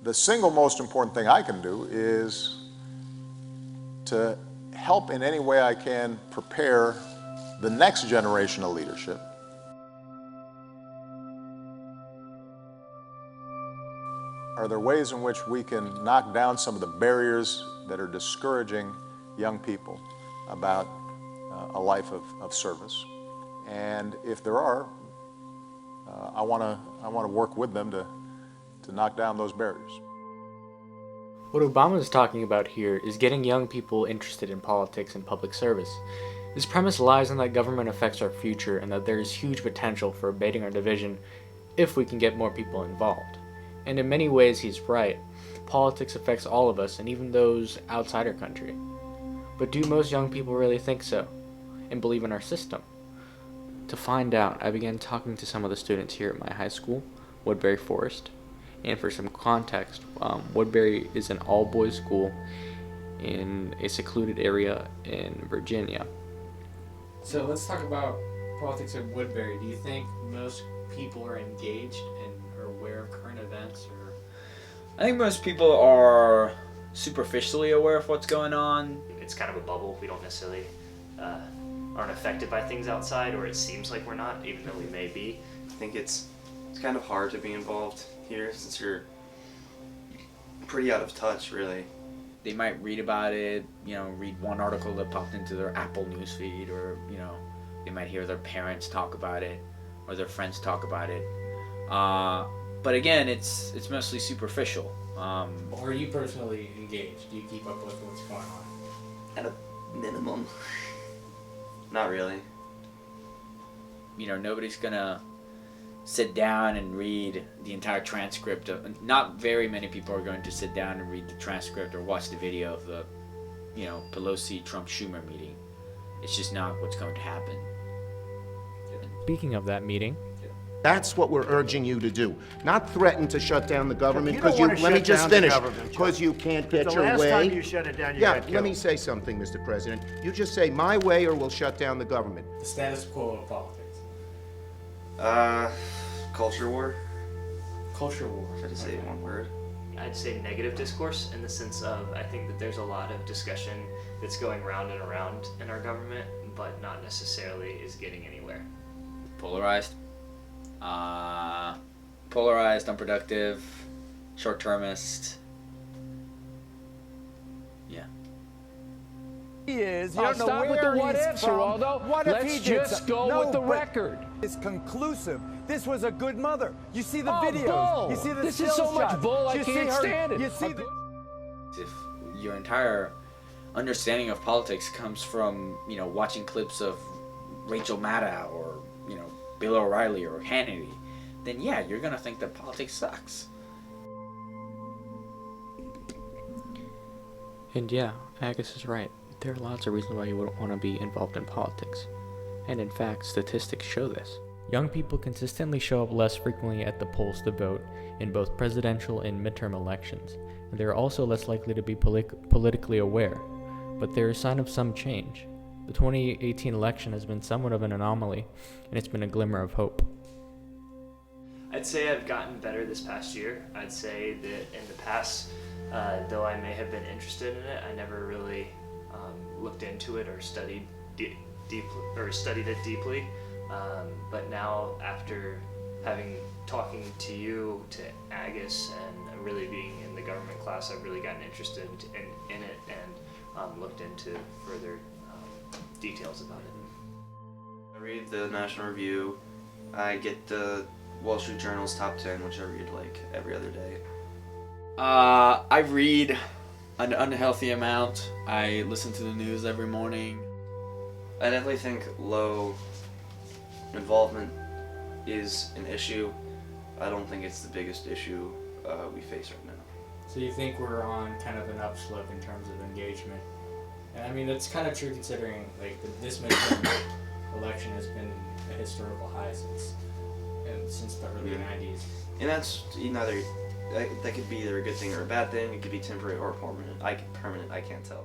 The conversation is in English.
The single most important thing I can do is to help in any way I can prepare the next generation of leadership. Are there ways in which we can knock down some of the barriers that are discouraging young people about a life of service? And if there are, I want to work with them to knock down those barriers. What Obama is talking about here is getting young people interested in politics and public service. His premise lies in that government affects our future and that there is huge potential for abating our division if we can get more people involved. And in many ways he's right. Politics affects all of us and even those outside our country. But do most young people really think so and believe in our system? To find out, I began talking to some of the students here at my high school, Woodberry Forest. And for some context, Woodberry is an all-boys school in a secluded area in Virginia. So let's talk about politics at Woodberry. Do you think most people are engaged and are aware of current events? Or I think most people are superficially aware of what's going on. It's kind of a bubble. We don't necessarily aren't affected by things outside, or it seems like we're not, even though we may be. I think it's kind of hard to be involved here since you're pretty out of touch, really. They might read about it, read one article that popped into their Apple newsfeed, or, they might hear their parents talk about it, or their friends talk about it. But again, it's mostly superficial. are you personally engaged? Do you keep up with what's going on? At a minimum. Not really. Nobody's gonna sit down and read the entire transcript. Not very many people are going to sit down and read the transcript or watch the video of the, Pelosi-Trump-Schumer meeting. It's just not what's going to happen. Speaking of that meeting, That's what we're urging you to do. Not threaten to shut down the government, You don't because wanna let me shut just down the finish. government, Because you can't get The your last way. time you shut it down, you Yeah, got let me killed. say something, Mr. President. You just say, my way or we'll shut down the government. the status quo of politics. Culture war. Culture war. If I had to say one word. I'd say negative discourse, in the sense of, I think that there's a lot of discussion that's going round and around in our government, but not necessarily is getting anywhere. Polarized. Polarized, unproductive, short-termist. Yeah. He is. You don't know stop where with the what he's ifs, from. Geraldo. What if Let's he did just so- go No, with the but record. It's conclusive. This was a good mother. You see the Oh, videos. bull. You see the This is still so much shots. bull, I You see can't her- stand it. You see the... If your entire understanding of politics comes from, watching clips of Rachel Maddow or, Bill O'Reilly or Hannity, then yeah, you're gonna think that politics sucks. And yeah, Agus is right. There are lots of reasons why you wouldn't want to be involved in politics. And in fact, statistics show this. Young people consistently show up less frequently at the polls to vote in both presidential and midterm elections, and they are also less likely to be politically aware. But there is sign of some change. The 2018 election has been somewhat of an anomaly, and it's been a glimmer of hope. I'd say I've gotten better this past year. I'd say that in the past, though I may have been interested in it, I never really looked into it or studied it deeply. But now, after talking to you, to Agus, and really being in the government class, I've really gotten interested in it and looked into further details about it. I read the National Review. I get the Wall Street Journal's top 10, which I read like every other day. I read an unhealthy amount. I listen to the news every morning. I definitely think low involvement is an issue. I don't think it's the biggest issue we face right now. So you think we're on kind of an upslope in terms of engagement? And I mean, that's kind of true considering this midterm election has been a historical high since the early 90s. And that's that could be either a good thing or a bad thing. It could be temporary or permanent. I can't tell.